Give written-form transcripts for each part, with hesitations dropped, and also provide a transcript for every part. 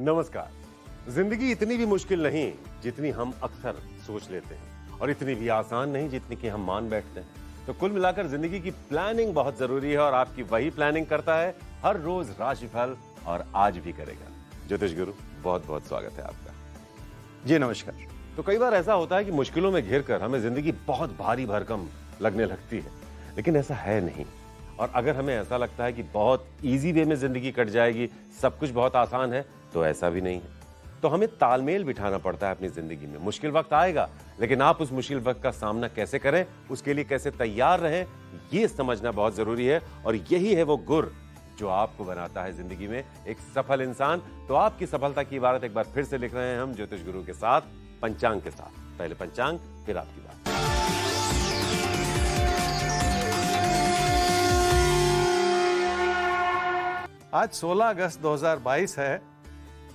नमस्कार। जिंदगी इतनी भी मुश्किल नहीं जितनी हम अक्सर सोच लेते हैं और इतनी भी आसान नहीं जितनी कि हम मान बैठते हैं। तो कुल मिलाकर जिंदगी की प्लानिंग बहुत जरूरी है और आपकी वही प्लानिंग करता है हर रोज राशिफल, और आज भी करेगा। ज्योतिष गुरु, बहुत बहुत स्वागत है आपका। जी नमस्कार। तो कई बार ऐसा होता है कि मुश्किलों में घिर कर हमें जिंदगी बहुत भारी भरकम लगने लगती है, लेकिन ऐसा है नहीं। और अगर हमें ऐसा लगता है कि बहुत इजी वे में जिंदगी कट जाएगी, सब कुछ बहुत आसान है, तो ऐसा भी नहीं है। तो हमें तालमेल बिठाना पड़ता है अपनी जिंदगी में। मुश्किल वक्त आएगा, लेकिन आप उस मुश्किल वक्त का सामना कैसे करें, उसके लिए कैसे तैयार रहें, ये समझना बहुत जरूरी है। और यही है वो गुर जो आपको बनाता है जिंदगी में एक सफल इंसान। तो आपकी सफलता की इबारत एक बार फिर से लिख रहे हैं हम ज्योतिष गुरु के साथ, पंचांग के साथ। पहले पंचांग, फिर आपकी बात। आज 16 अगस्त 2022 है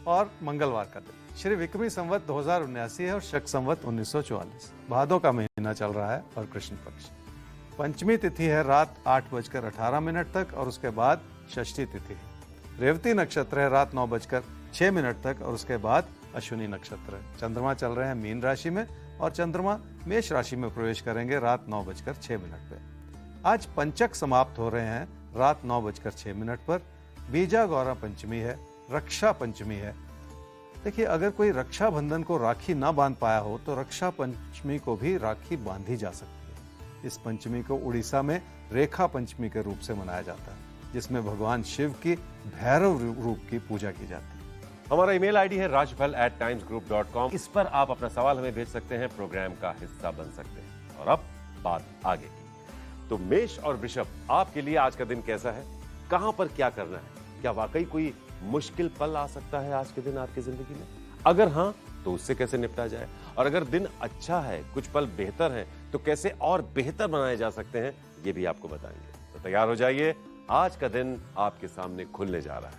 और मंगलवार का दिन। श्री विक्रमी संवत 2079 है और शक संवत 1944। भादों का महीना चल रहा है और कृष्ण पक्ष। पंचमी तिथि है रात 8:18 तक और उसके बाद षष्ठी तिथि है। रेवती नक्षत्र है रात 9:06 तक और उसके बाद अश्विनी नक्षत्र है। चंद्रमा चल रहे हैं मीन राशि में और चंद्रमा मेष राशि में प्रवेश करेंगे रात 9:06 पे। आज पंचक समाप्त हो रहे हैं रात 9:06 पर। बीजा गौरा पंचमी है, रक्षा पंचमी है। देखिए, अगर कोई रक्षाबंधन को राखी ना बांध पाया हो तो रक्षा पंचमी को भी राखी बांधी जा सकती है। इस पंचमी को उड़ीसा में रेखा पंचमी के रूप से मनाया जाता है, जिसमें भगवान शिव की भैरव रूप की पूजा की जाती है। हमारा ईमेल आईडी है rajfal@timesgroup.com। इस पर आप अपना सवाल हमें भेज सकते हैं, प्रोग्राम का हिस्सा बन सकते हैं। और अब बात आगे की। तो मेष और वृषभ, आपके लिए आज का दिन कैसा है? कहां पर क्या करना है? क्या वाकई कोई मुश्किल पल आ सकता है आज के दिन आपकी जिंदगी में? अगर हां, तो उससे कैसे निपटा जाए? और अगर दिन अच्छा है, कुछ पल बेहतर हैं, तो कैसे और बेहतर बनाए जा सकते हैं, ये भी आपको बताएंगे। तो तैयार हो जाइए, आज का दिन आपके सामने खुलने जा रहा है।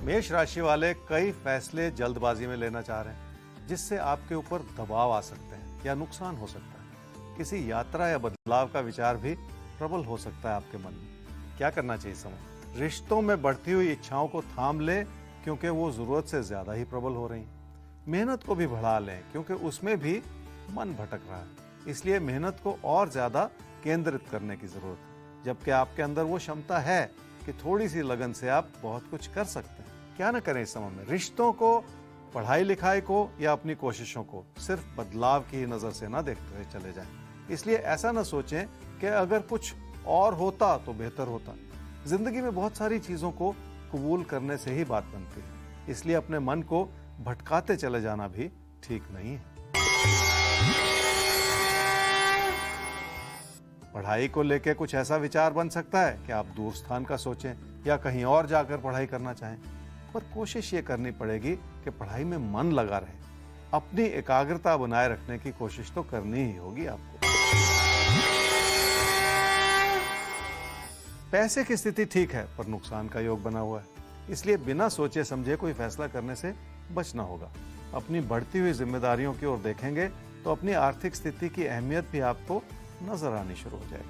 मेष राशि वाले कई फैसले जल्दबाजी में लेना चाह रहे हैं, जिससे आपके ऊपर दबाव आ सकते हैं या नुकसान हो सकता है। किसी यात्रा या बदलाव का विचार भी प्रबल हो सकता है आपके मन में। क्या करना चाहिए समय? रिश्तों में बढ़ती हुई इच्छाओं को थाम लें, क्योंकि वो जरूरत से ज्यादा ही प्रबल हो रही हैं। मेहनत को भी बढ़ा लें, क्योंकि उसमें भी मन भटक रहा है। इसलिए मेहनत को और ज्यादा केंद्रित करने की जरूरत है, जबकि आपके अंदर वो क्षमता है कि थोड़ी सी लगन से आप बहुत कुछ कर सकते हैं। क्या ना करें इस समय में? रिश्तों को, पढ़ाई लिखाई को या अपनी कोशिशों को सिर्फ बदलाव की नजर से ना देखते हुए चले जाएं। इसलिए ऐसा ना सोचें कि अगर कुछ और होता तो बेहतर होता। जिंदगी में बहुत सारी चीजों को कबूल करने से ही बात बनती है। इसलिए अपने मन को भटकाते चले जाना भी ठीक नहीं है। पढ़ाई को लेकर कुछ ऐसा विचार बन सकता है कि आप दूर स्थान का सोचें या कहीं और जाकर पढ़ाई करना चाहें, पर कोशिश ये करनी पड़ेगी कि पढ़ाई में मन लगा रहे। अपनी एकाग्रता बनाए रखने की कोशिश तो करनी ही होगी आपको। पैसे की स्थिति ठीक है, पर नुकसान का योग बना हुआ है। इसलिए बिना सोचे समझे कोई फैसला करने से बचना होगा। अपनी बढ़ती हुई जिम्मेदारियों की ओर देखेंगे तो अपनी आर्थिक स्थिति की अहमियत भी आपको नजर आनी शुरू हो जाएगी।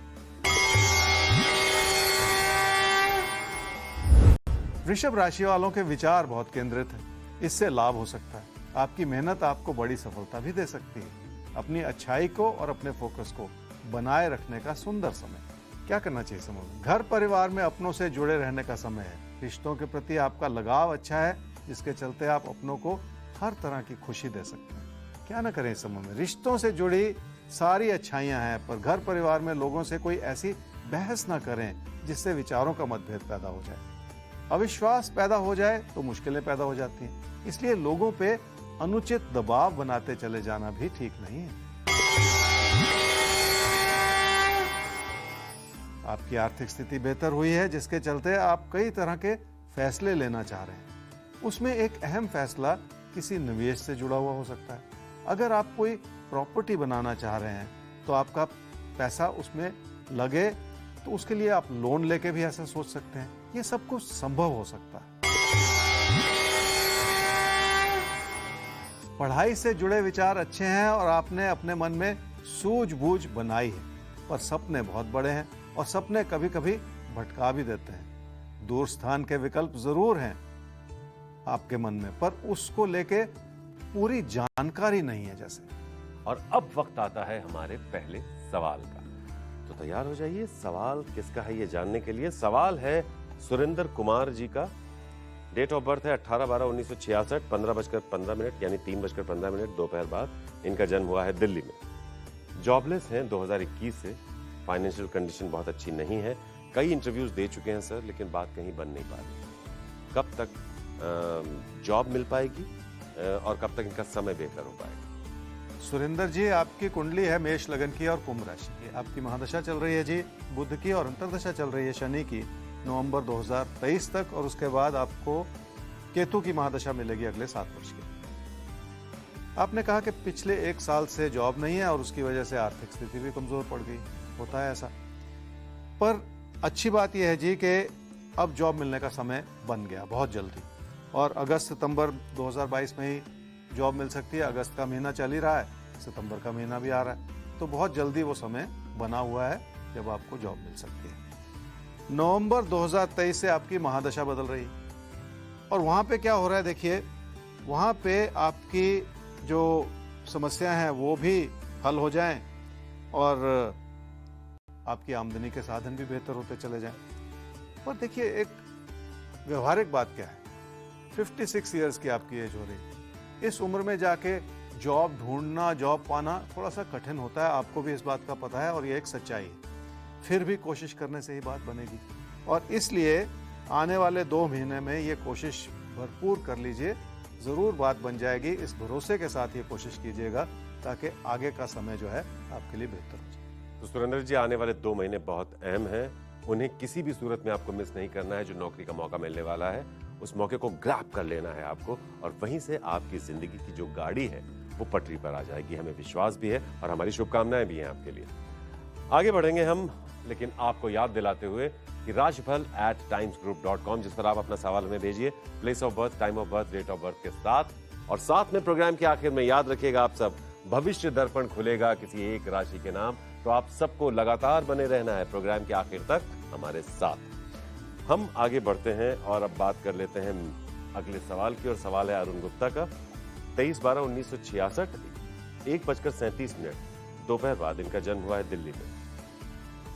वृषभ राशि वालों के विचार बहुत केंद्रित हैं। इससे लाभ हो सकता है। आपकी मेहनत आपको बड़ी सफलता भी दे सकती है। अपनी अच्छाई को और अपने फोकस को बनाए रखने का सुंदर समय। क्या करना चाहिए समय में? घर परिवार में अपनों से जुड़े रहने का समय है। रिश्तों के प्रति आपका लगाव अच्छा है, जिसके चलते आप अपनों को हर तरह की खुशी दे सकते हैं। क्या ना करें इस समय में? रिश्तों से जुड़ी सारी अच्छाइयां हैं, पर घर परिवार में लोगों से कोई ऐसी बहस ना करें जिससे विचारों का मतभेद पैदा हो जाए। अविश्वास पैदा हो जाए तो मुश्किलें पैदा हो जाती हैं। इसलिए लोगों पे अनुचित दबाव बनाते चले जाना भी ठीक नहीं है। आपकी आर्थिक स्थिति बेहतर हुई है, जिसके चलते आप कई तरह के फैसले लेना चाह रहे हैं। उसमें एक अहम फैसला किसी निवेश से जुड़ा हुआ हो सकता है। अगर आप कोई प्रॉपर्टी बनाना चाह रहे हैं तो आपका पैसा उसमें लगे, तो उसके लिए आप लोन लेके भी ऐसा सोच सकते हैं। ये सब कुछ संभव हो सकता है। पढ़ाई से जुड़े विचार अच्छे हैं और आपने अपने मन में सूझबूझ बनाई है, पर सपने बहुत बड़े हैं और सपने कभी कभी भटका भी देते हैं। दूर स्थान के विकल्प जरूर हैं आपके मन में, पर उसको लेके पूरी जानकारी नहीं है जैसे। और अब वक्त आता है हमारे पहले सवाल का, तो तैयार हो जाइए। सवाल किसका है ये जानने के लिए। सवाल है सुरेंद्र कुमार जी का। डेट ऑफ बर्थ है 18/12/1966, 15:15 यानी 3:15 दोपहर बाद इनका जन्म हुआ है दिल्ली में। जॉबलेस हैं 2021 से। फाइनेंशियल कंडीशन बहुत अच्छी नहीं है। कई इंटरव्यूज दे चुके हैं सर, लेकिन बात कहीं बन नहीं पा रही। कब तक जॉब मिल पाएगी और कब तक इनका समय बेहतर हो पाएगा? सुरेंद्र जी, आपकी कुंडली है मेष लगन की और कुंभ राशि की। आपकी महादशा चल रही है जी बुध की और अंतर्दशा चल रही है शनि की नवंबर 2023 तक, और उसके बाद आपको केतु की महादशा मिलेगी अगले 7 वर्ष की। आपने कहा कि पिछले 1 साल से जॉब नहीं है और उसकी वजह से आर्थिक स्थिति भी कमजोर पड़ गई। होता है ऐसा, पर अच्छी बात यह है जी कि अब जॉब मिलने का समय बन गया बहुत जल्दी, और अगस्त सितंबर 2022 में ही जॉब मिल सकती है। अगस्त का महीना चल ही रहा है, सितंबर का महीना भी आ रहा है, तो बहुत जल्दी वो समय बना हुआ है जब आपको जॉब मिल सकती है। नवंबर 2023 से आपकी महादशा बदल रही है, और वहां पे क्या हो रहा है देखिए, वहां पे आपकी जो समस्या है वो भी हल हो जाएं और आपकी आमदनी के साधन भी बेहतर होते चले जाएं। पर देखिए, एक व्यवहारिक बात क्या है, 56 इयर्स की आपकी एज हो रही है। इस उम्र में जाके जॉब ढूंढना, जॉब पाना थोड़ा सा कठिन होता है, आपको भी इस बात का पता है और ये एक सच्चाई है। फिर भी कोशिश करने से ही बात बनेगी, और इसलिए आने वाले 2 महीने में ये कोशिश भरपूर कर लीजिए, जरूर बात बन जाएगी। इस भरोसे के साथ ये कोशिश कीजिएगा ताकि आगे का समय जो है आपके लिए बेहतर हो जाए। तो सुरेंद्र जी, आने वाले 2 महीने बहुत अहम हैं। उन्हें किसी भी सूरत में आपको मिस नहीं करना है। जो नौकरी का मौका मिलने वाला है उस मौके को ग्रैब कर लेना है आपको, और वहीं से आपकी जिंदगी की जो गाड़ी है वो पटरी पर आ जाएगी। हमें विश्वास भी है और हमारी शुभकामनाएं भी हैं आपके लिए। आगे बढ़ेंगे हम, लेकिन आपको याद दिलाते हुए कि राशिफल @timesgroup.com, जिस पर आप अपना सवाल हमें भेजिए, place of birth, time of birth, date of birth के साथ। और साथ में प्रोग्राम के आखिर में याद रखिएगा आप सब, भविष्य दर्पण खुलेगा किसी एक राशि के नाम, तो आप सबको लगातार बने रहना है प्रोग्राम के आखिर तक हमारे साथ। हम आगे बढ़ते हैं और अब बात कर लेते हैं अगले सवाल की, और सवाल है अरुण गुप्ता का। 23/12/1966, 1:37 दोपहर बाद इनका जन्म हुआ है दिल्ली में।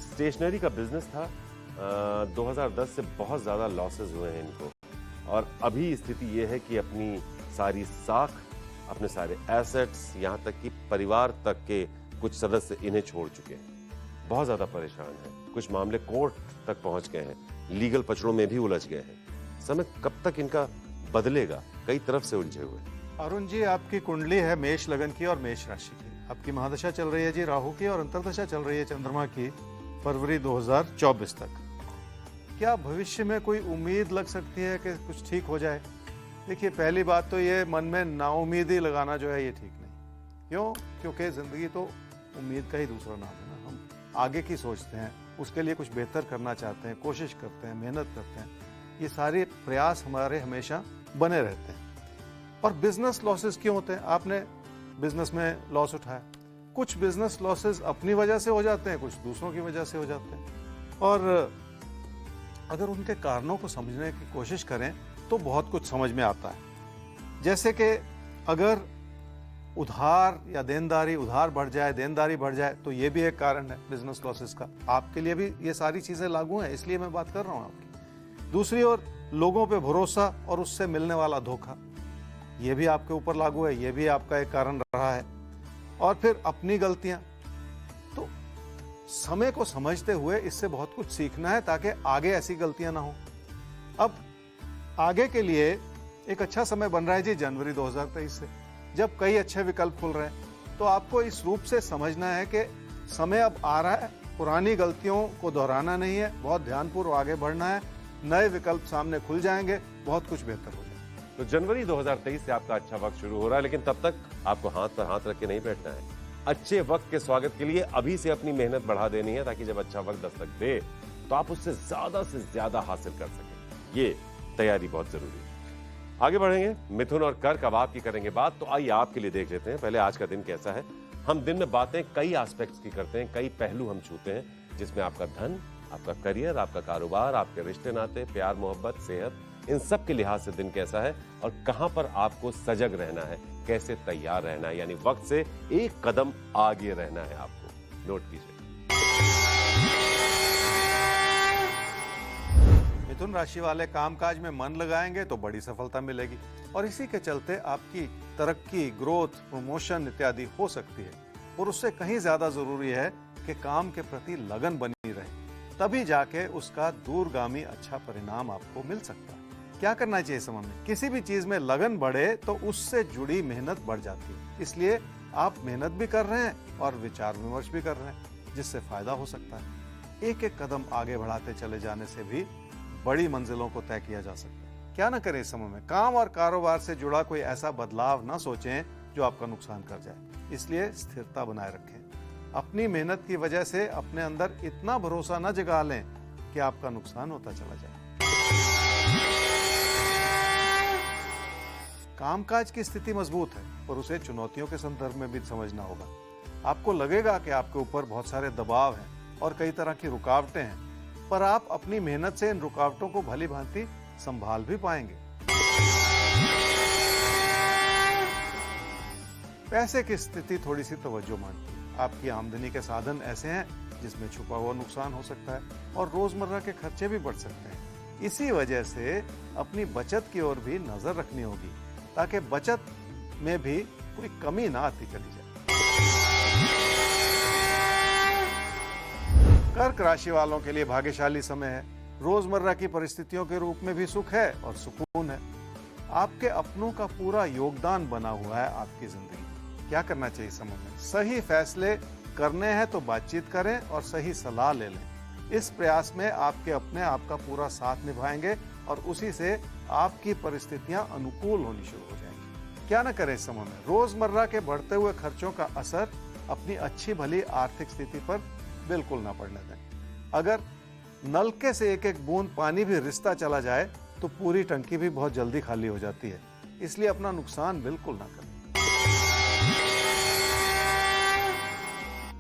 स्टेशनरी का बिजनेस था। 2010 से बहुत ज्यादा लॉसेस हुए हैं इनको, और अभी स्थिति ये है कि अपनी सारी साख, अपने सारे एसेट्स, यहाँ तक कि परिवार तक के कुछ सदस्य इन्हें छोड़ चुके हैं। बहुत ज्यादा परेशान हैं। कुछ मामले कोर्ट तक पहुंच गए हैं, लीगल पचड़ों में भी उलझ गए हैं। समय कब तक इनका बदलेगा, कई तरफ से उलझे हुए। अरुण जी, आपकी कुंडली है मेष लगन की और मेष राशि की। आपकी महादशा चल रही है जी राहु की, और अंतर्दशा चल रही है चंद्रमा की फरवरी 2024 तक। क्या भविष्य में कोई उम्मीद लग सकती है कि कुछ ठीक हो जाए? देखिए, पहली बात तो ये, मन में नाउमीदी लगाना जो है ये ठीक नहीं। क्यों? क्योंकि जिंदगी तो उम्मीद का ही दूसरा नाम है ना। हम आगे की सोचते हैं, उसके लिए कुछ बेहतर करना चाहते हैं, कोशिश करते हैं, मेहनत करते हैं। ये सारे प्रयास हमारे हमेशा बने रहते हैं। और बिजनेस लॉसेस क्यों होते हैं? आपने बिजनेस में लॉस उठाया, कुछ बिजनेस लॉसेस अपनी वजह से हो जाते हैं, कुछ दूसरों की वजह से हो जाते हैं। और अगर उनके कारणों को समझने की कोशिश करें तो बहुत कुछ समझ में आता है। जैसे कि अगर उधार या देनदारी, उधार बढ़ जाए, देनदारी बढ़ जाए, तो ये भी एक कारण है बिजनेस लॉसेस का। आपके लिए भी ये सारी चीजें लागू हैं, इसलिए मैं बात कर रहा हूँ आपकी। दूसरी ओर, लोगों पे भरोसा और उससे मिलने वाला धोखा, ये भी आपके ऊपर लागू है, ये भी आपका एक कारण रहा है। और फिर अपनी गलतियां, तो समय को समझते हुए इससे बहुत कुछ सीखना है ताकि आगे ऐसी गलतियां ना हो। अब आगे के लिए एक अच्छा समय बन रहा है जी जनवरी 2023 से, जब कई अच्छे विकल्प खुल रहे हैं। तो आपको इस रूप से समझना है कि समय अब आ रहा है, पुरानी गलतियों को दोहराना नहीं है, बहुत ध्यानपूर्वक आगे बढ़ना है। नए विकल्प सामने खुल जाएंगे, बहुत कुछ बेहतर हो जाएगा। तो जनवरी 2023 से आपका अच्छा वक्त शुरू हो रहा है, लेकिन तब तक आपको हाथ पर हाथ रख के नहीं बैठना है। अच्छे वक्त के स्वागत के लिए अभी से अपनी मेहनत बढ़ा देनी है, ताकि जब अच्छा वक्त दस्तक दे तो आप उससे ज्यादा हासिल कर सकें। ये तैयारी बहुत जरूरी है। आगे बढ़ेंगे, मिथुन और कर्क अब आपकी करेंगे बात। तो आइए आपके लिए देख लेते हैं पहले आज का दिन कैसा है। हम दिन में बातें कई एस्पेक्ट्स की करते हैं, कई पहलू हम छूते हैं, जिसमें आपका धन, आपका करियर, आपका कारोबार, आपके रिश्ते नाते, प्यार मोहब्बत, सेहत, इन सब के लिहाज से दिन कैसा है और कहां पर आपको सजग रहना है, कैसे तैयार रहना है, यानी वक्त से एक कदम आगे रहना है आपको। नोट कीजिए। मिथुन राशि वाले कामकाज में मन लगाएंगे तो बड़ी सफलता मिलेगी और इसी के चलते आपकी तरक्की, ग्रोथ, प्रमोशन इत्यादि हो सकती है। और उससे कहीं ज्यादा जरूरी है कि काम के प्रति लगन बनी रहे, तभी जाके उसका दूरगामी अच्छा परिणाम आपको मिल सकता है। क्या करना चाहिए इस समय में? किसी भी चीज में लगन बढ़े तो उससे जुड़ी मेहनत बढ़ जाती है। इसलिए आप मेहनत भी कर रहे हैं और विचार विमर्श भी कर रहे हैं, जिससे फायदा हो सकता है। एक एक कदम आगे बढ़ाते चले जाने से भी बड़ी मंजिलों को तय किया जा सकता है। क्या ना करें इस समय में? काम और कारोबार से जुड़ा कोई ऐसा बदलाव ना सोचें जो आपका नुकसान कर जाए। इसलिए स्थिरता बनाए रखें। अपनी मेहनत की वजह से अपने अंदर इतना भरोसा न जगा लें कि आपका नुकसान होता चला जाए। कामकाज की स्थिति मजबूत है और उसे चुनौतियों के संदर्भ में भी समझना होगा। आपको लगेगा कि आपके ऊपर बहुत सारे दबाव हैं और कई तरह की रुकावटें हैं, पर आप अपनी मेहनत से इन रुकावटों को भली भांति संभाल भी पाएंगे। पैसे की स्थिति थोड़ी सी तवज्जो मांगती है। आपकी आमदनी के साधन ऐसे हैं जिसमें छुपा हुआ नुकसान हो सकता है और रोजमर्रा के खर्चे भी बढ़ सकते हैं। इसी वजह से अपनी बचत की ओर भी नजर रखनी होगी ताकि बचत में भी कोई कमी ना आती चली जाए। कर्क राशि वालों के लिए भाग्यशाली समय है। रोजमर्रा की परिस्थितियों के रूप में भी सुख है और सुकून है। आपके अपनों का पूरा योगदान बना हुआ है आपकी जिंदगी। क्या करना चाहिए समय में? सही फैसले करने हैं तो बातचीत करें और सही सलाह ले लें। इस प्रयास में आपके अपने आपका पूरा साथ निभाएंगे और उसी से आपकी परिस्थितियां अनुकूल होनी शुरू हो जाएंगी। क्या न करें इस समय में? रोजमर्रा के बढ़ते हुए खर्चों का असर अपनी अच्छी भली आर्थिक स्थिति पर बिल्कुल ना पड़ने दें। अगर नलके से एक एक बूंद पानी भी रिसता चला जाए तो पूरी टंकी भी बहुत जल्दी खाली हो जाती है। इसलिए अपना नुकसान बिल्कुल ना करें।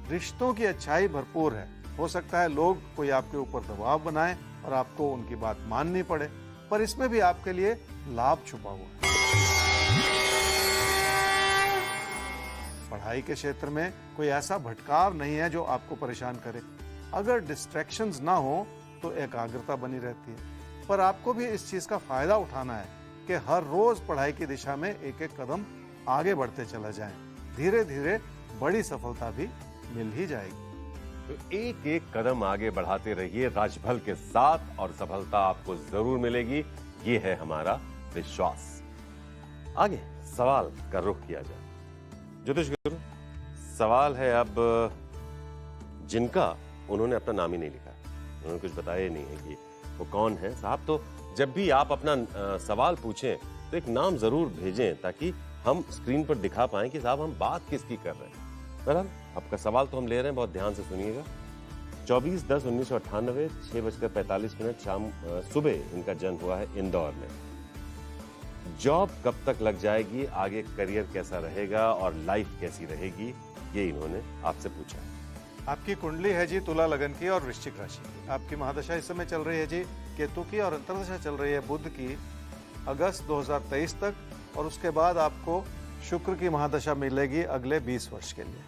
रिश्तों की अच्छाई भरपूर है। हो सकता है लोग कोई आपके ऊपर दबाव बनाएं और आपको उनकी बात माननी पड़े, पर इसमें भी आपके लिए लाभ छुपा हुआ है। पढ़ाई के क्षेत्र में कोई ऐसा भटकाव नहीं है जो आपको परेशान करे। अगर डिस्ट्रैक्शंस ना हो तो एकाग्रता बनी रहती है, पर आपको भी इस चीज का फायदा उठाना है कि हर रोज पढ़ाई की दिशा में एक एक कदम आगे बढ़ते चला जाएं। धीरे धीरे बड़ी सफलता भी मिल ही जाएगी। तो एक एक कदम आगे बढ़ाते रहिए राजबल के साथ और सफलता आपको जरूर मिलेगी। ये है हमारा विश्वास। आगे सवाल का रुख किया जाए। ज्योतिष गुरु, सवाल है अब जिनका उन्होंने अपना नाम ही नहीं लिखा, उन्होंने कुछ बताया ही नहीं है कि वो कौन है। साहब, तो जब भी आप अपना सवाल पूछें तो एक नाम जरूर भेजें ताकि हम स्क्रीन पर दिखा पाएं कि साहब हम बात किसकी कर रहे हैं। बहरहाल आपका सवाल तो हम ले रहे हैं, बहुत ध्यान से सुनिएगा। 24/10/1998 6:45 शाम सुबह इनका जन्म हुआ है इंदौर में। जॉब कब तक लग जाएगी, आगे करियर कैसा रहेगा और लाइफ कैसी रहेगी, ये इन्होंने आपसे पूछा है। आपकी कुंडली है जी तुला लगन की और वृश्चिक राशि की। आपकी महादशा इस समय चल रही है जी केतु की और अंतर्दशा चल रही है बुध की अगस्त 2023 तक, और उसके बाद आपको शुक्र की महादशा मिलेगी अगले 20 वर्ष के लिए।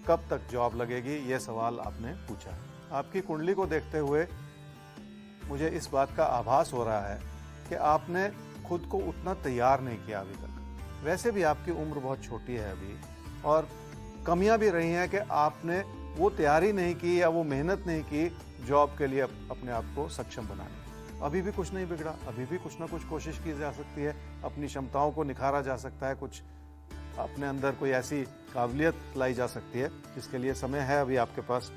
कब तक जॉब लगेगी, ये सवाल आपने पूछा है। आपकी कुंडली को देखते हुए मुझे इस बात का आभास हो रहा है कि आपने खुद को उतना तैयार नहीं किया अभी तक। वैसे भी आपकी उम्र बहुत छोटी है अभी, और कमियां भी रही हैं कि आपने वो तैयारी नहीं की या वो मेहनत नहीं की जॉब के लिए अपने आप को सक्षम बनाने। अभी भी कुछ नहीं बिगड़ा, अभी भी कुछ ना कुछ कोशिश की जा सकती है, अपनी क्षमताओं को निखारा जा सकता है, कुछ अपने अंदर कोई ऐसी काबिलियत लाई जा सकती है जिसके लिए समय है अभी आपके पास,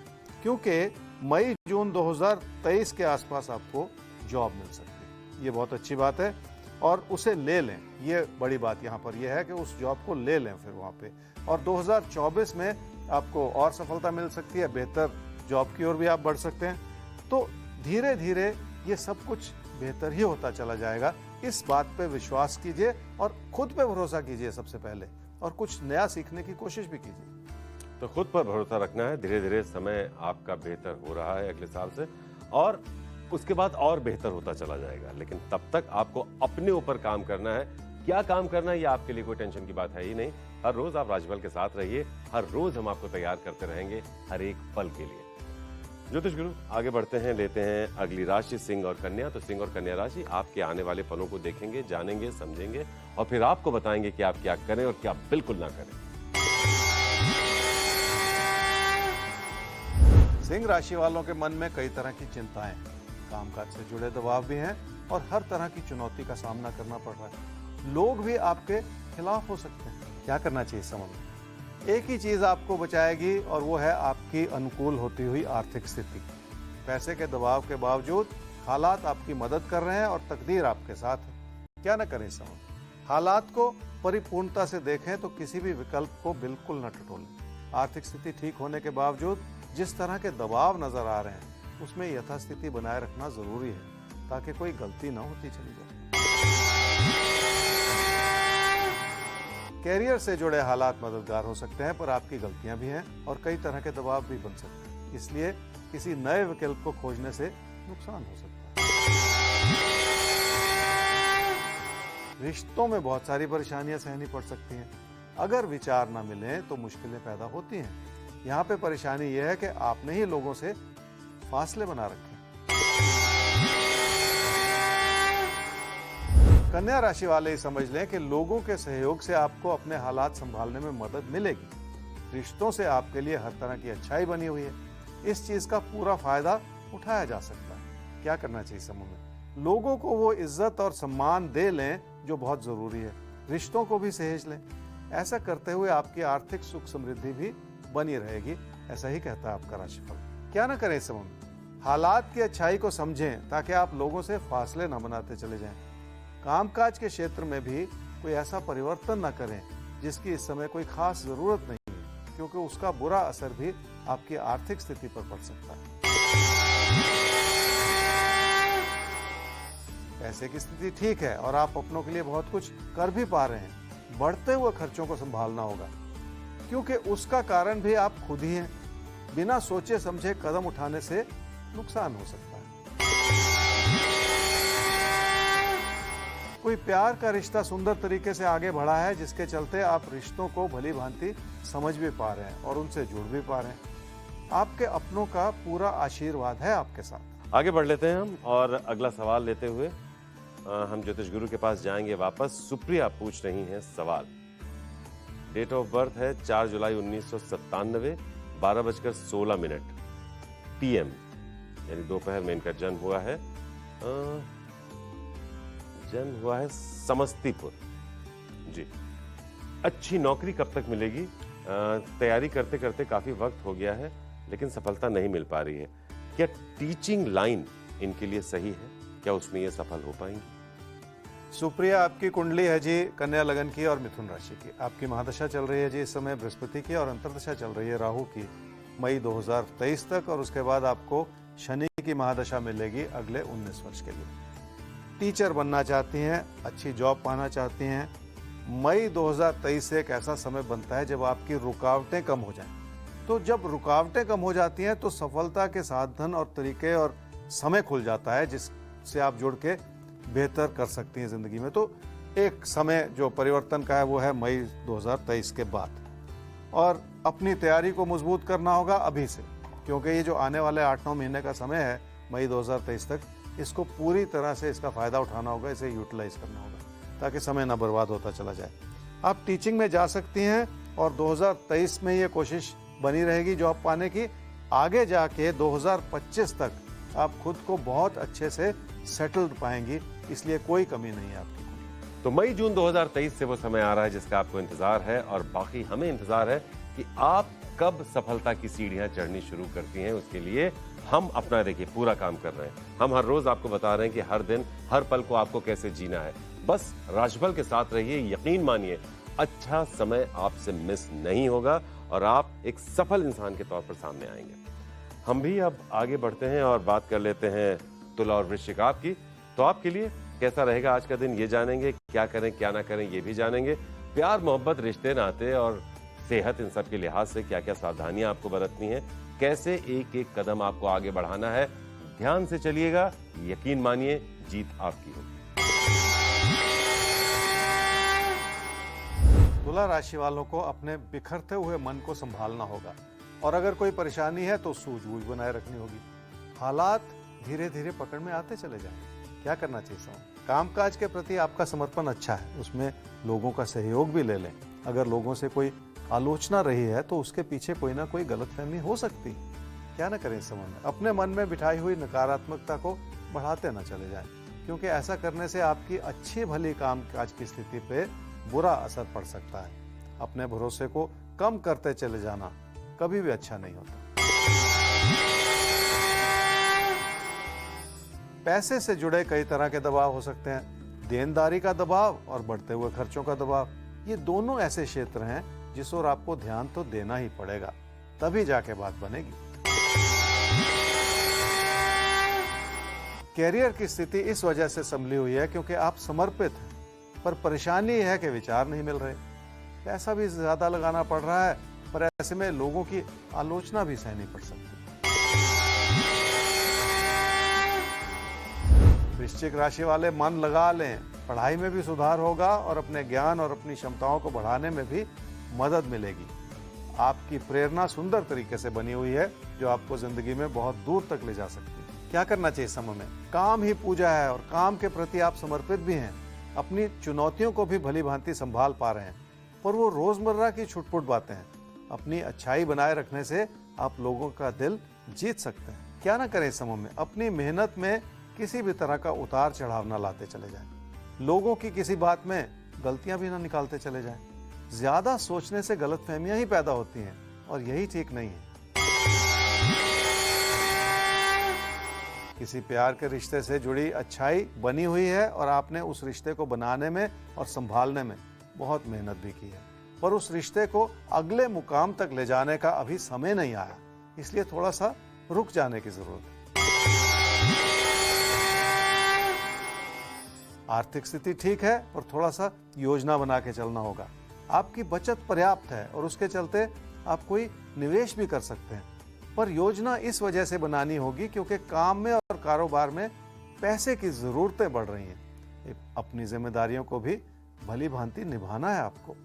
क्योंकि मई-जून 2023 के आसपास आपको जॉब मिल सकती है। ये बहुत अच्छी बात है और उसे ले लें। ये बड़ी बात यहाँ पर यह है कि उस जॉब को ले लें फिर वहाँ पे, और 2024 में आपको और सफलता मिल सकती है, बेहतर जॉब की ओर भी आप बढ़ सकते हैं। तो धीरे धीरे ये सब कुछ बेहतर ही होता चला जाएगा। इस बात पे विश्वास कीजिए और खुद पे भरोसा कीजिए सबसे पहले, और कुछ नया सीखने की कोशिश भी कीजिए। तो खुद पर भरोसा रखना है। धीरे धीरे समय आपका बेहतर हो रहा है अगले साल से, और उसके बाद और बेहतर होता चला जाएगा। लेकिन तब तक आपको अपने ऊपर काम करना है। क्या काम करना है, ये आपके लिए कोई टेंशन की बात है ही नहीं। हर रोज आप राशिफल के साथ रहिए, हर रोज हम आपको तैयार करते रहेंगे हर एक पल के लिए। ज्योतिष गुरु, आगे बढ़ते हैं, लेते हैं अगली राशि सिंह और कन्या। तो सिंह और कन्या राशि आपके आने वाले फलों को देखेंगे, जानेंगे, समझेंगे और फिर आपको बताएंगे कि आप क्या करें और क्या बिल्कुल ना करें। सिंह राशि वालों के मन में कई तरह की चिंताएं हैं, कामकाज से जुड़े दबाव भी हैं और हर तरह की चुनौती का सामना करना पड़ रहा है। लोग भी आपके खिलाफ हो सकते हैं। क्या करना चाहिए इस समय में? एक ही चीज आपको बचाएगी और वो है आपकी अनुकूल होती हुई आर्थिक स्थिति। पैसे के दबाव के बावजूद हालात आपकी मदद कर रहे हैं और तकदीर आपके साथ है। क्या न करें इस समय? हालात को परिपूर्णता से देखें तो किसी भी विकल्प को बिल्कुल न टटोलें। आर्थिक स्थिति ठीक होने के बावजूद जिस तरह के दबाव नजर आ रहे हैं उसमें यथास्थिति बनाए रखना जरूरी है ताकि कोई गलती न होती चली जाए। कैरियर से जुड़े हालात मददगार हो सकते हैं, पर आपकी गलतियां भी हैं और कई तरह के दबाव भी बन सकते हैं। इसलिए किसी नए विकल्प को खोजने से नुकसान हो सकता है। रिश्तों में बहुत सारी परेशानियां सहनी पड़ सकती हैं। अगर विचार न मिले तो मुश्किलें पैदा होती हैं। यहाँ पे परेशानी यह है कि आपने ही लोगों से फासले बना रखे। कन्या राशि वाले ही समझ लें कि लोगों के सहयोग से आपको अपने हालात संभालने में मदद मिलेगी। रिश्तों से आपके लिए हर तरह की अच्छाई बनी हुई है। इस चीज का पूरा फायदा उठाया जा सकता है। क्या करना चाहिए समूह में? लोगों को वो इज्जत और सम्मान दे लें जो बहुत जरूरी है। रिश्तों को भी सहेज लें। ऐसा करते हुए आपकी आर्थिक सुख समृद्धि भी बनी रहेगी। ऐसा ही कहता है आपका राशिफल। क्या ना करें इस समय में? हालात की अच्छाई को समझें ताकि आप लोगों से फासले न बनाते चले जाएं। कामकाज के क्षेत्र में भी कोई ऐसा परिवर्तन न करें जिसकी इस समय कोई खास जरूरत नहीं है, क्योंकि उसका बुरा असर भी आपकी आर्थिक स्थिति पर पड़ सकता है। पैसे की स्थिति ठीक है और आप अपनों के लिए बहुत कुछ कर भी पा रहे हैं। बढ़ते हुए खर्चों को संभालना होगा, क्योंकि उसका कारण भी आप खुद ही हैं। बिना सोचे समझे कदम उठाने से नुकसान हो सकता है। कोई प्यार का रिश्ता सुंदर तरीके से आगे बढ़ा है, जिसके चलते आप रिश्तों को भली भांति समझ भी पा रहे हैं और उनसे जुड़ भी पा रहे हैं। आपके अपनों का पूरा आशीर्वाद है आपके साथ। आगे बढ़ लेते हैं हम और अगला सवाल लेते हुए हम ज्योतिष गुरु के पास जाएंगे वापस। सुप्रिया पूछ रही हैं सवाल। डेट ऑफ बर्थ है 4 जुलाई 1997, 12:16 PM, यानी दोपहर में इनका जन्म हुआ है। जन्म हुआ है समस्तीपुर जी। अच्छी नौकरी कब तक मिलेगी? तैयारी करते करते काफी वक्त हो गया है, लेकिन सफलता नहीं मिल पा रही है। क्या टीचिंग लाइन इनके लिए सही है? क्या उसमें ये सफल हो पाएंगी? सुप्रिया, आपकी कुंडली है जी कन्या लगन की और मिथुन राशि की। आपकी महादशा चल रही है जी इस समय बृहस्पति की, और अंतर्दशा चल रही है राहु की मई 2023 तक, और उसके बाद आपको शनि की महादशा मिलेगी अगले 19 वर्ष के लिए। टीचर बनना चाहती हैं, अच्छी जॉब पाना चाहती हैं, मई 2023 से एक ऐसा समय बनता है जब आपकी रुकावटें कम हो जाएं। तो जब रुकावटें कम हो जाती हैं तो सफलता के साधन और तरीके और समय खुल जाता है, जिससे आप जुड़ के बेहतर कर सकती हैं जिंदगी में। तो एक समय जो परिवर्तन का है वो है मई 2023 के बाद, और अपनी तैयारी को मजबूत करना होगा अभी से, क्योंकि ये जो आने वाले 8-9 महीने का समय है मई 2023 तक, इसको पूरी तरह से इसका फायदा उठाना होगा, इसे यूटिलाइज करना होगा ताकि समय ना बर्बाद होता चला जाए। आप टीचिंग में जा सकती हैं और 2023 में ये कोशिश बनी रहेगी जॉब पाने की। आगे जाके 2025 तक आप खुद को बहुत अच्छे से सेटल्ड पाएंगी, इसलिए कोई कमी नहीं है आपकी। तो मई जून 2023 से वो समय आ रहा है जिसका आपको इंतजार है, और बाकी हमें इंतजार है कि आप कब सफलता की सीढ़ियां चढ़नी शुरू करती हैं। उसके लिए हम अपना देखिए पूरा काम कर रहे हैं। हम हर रोज आपको बता रहे हैं कि हर दिन हर पल को आपको कैसे जीना है। बस राशिफल के साथ रहिए, यकीन मानिए अच्छा समय आपसे मिस नहीं होगा और आप एक सफल इंसान के तौर पर सामने आएंगे। हम भी अब आगे बढ़ते हैं और बात कर लेते हैं तुला और वृश्चिक आपकी। तो आपके लिए कैसा रहेगा आज का दिन, ये जानेंगे। क्या करें क्या ना करें ये भी जानेंगे। प्यार मोहब्बत रिश्ते नाते और सेहत, इन सब के लिहाज से क्या क्या सावधानियां आपको बरतनी है, कैसे एक एक कदम आपको आगे बढ़ाना है, ध्यान से चलिएगा, यकीन मानिए जीत आपकी होगी। तुला राशि वालों को अपने बिखरते हुए मन को संभालना होगा और अगर कोई परेशानी है तो सूझबूझ बनाए रखनी होगी। हालात धीरे धीरे पकड़ में आते चले जाएं। क्या करना चाहिए साहब? कामकाज के प्रति आपका समर्पण अच्छा है, उसमें लोगों का सहयोग भी ले लें। अगर लोगों से कोई आलोचना रही है तो उसके पीछे कोई ना कोई गलतफहमी हो सकती है। क्या ना करें इस समय में? अपने मन में बिठाई हुई नकारात्मकता को बढ़ाते ना चले जाएं, क्योंकि ऐसा करने से आपकी अच्छी भली कामकाज की स्थिति पे बुरा असर पड़ सकता है। अपने भरोसे को कम करते चले जाना कभी भी अच्छा नहीं होता। पैसे से जुड़े कई तरह के दबाव हो सकते हैं। देनदारी का दबाव और बढ़ते हुए खर्चों का दबाव, ये दोनों ऐसे क्षेत्र हैं जिस ओर आपको ध्यान तो देना ही पड़ेगा, तभी जाके बात बनेगी। कैरियर की स्थिति इस वजह से संभली हुई है क्योंकि आप समर्पित हैं, पर परेशानी है कि विचार नहीं मिल रहे। पैसा भी ज्यादा लगाना पड़ रहा है, पर ऐसे में लोगों की आलोचना भी सहनी पड़ सकती है। वृश्चिक राशि वाले मन लगा लें, पढ़ाई में भी सुधार होगा और अपने ज्ञान और अपनी क्षमताओं को बढ़ाने में भी मदद मिलेगी। आपकी प्रेरणा सुंदर तरीके से बनी हुई है जो आपको जिंदगी में बहुत दूर तक ले जा सकती है। क्या करना चाहिए समय में? काम ही पूजा है और काम के प्रति आप समर्पित भी हैं। अपनी चुनौतियों को भी भली भांति संभाल पा रहे हैं, पर वो रोजमर्रा की छुटपुट बातें हैं। अपनी अच्छाई बनाए रखने से आप लोगों का दिल जीत सकते हैं। क्या ना करें इस समय में? अपनी मेहनत में किसी भी तरह का उतार चढ़ाव न लाते चले जाएं। लोगों की किसी बात में गलतियां भी ना निकालते चले जाएं। ज्यादा सोचने से गलतफहमियां ही पैदा होती हैं और यही ठीक नहीं है। किसी प्यार के रिश्ते से जुड़ी अच्छाई बनी हुई है और आपने उस रिश्ते को बनाने में और संभालने में बहुत मेहनत भी की है, पर उस रिश्ते को अगले मुकाम तक ले जाने का अभी समय नहीं आया, इसलिए थोड़ा सा रुक जाने की जरूरत है। आर्थिक स्थिति ठीक है और थोड़ा सा योजना बना के चलना होगा। आपकी बचत पर्याप्त है और उसके चलते आप कोई निवेश भी कर सकते हैं, पर योजना इस वजह से बनानी होगी क्योंकि काम में और कारोबार में पैसे की जरूरतें बढ़ रही हैं। अपनी जिम्मेदारियों को भी भली भांति निभाना है आपको।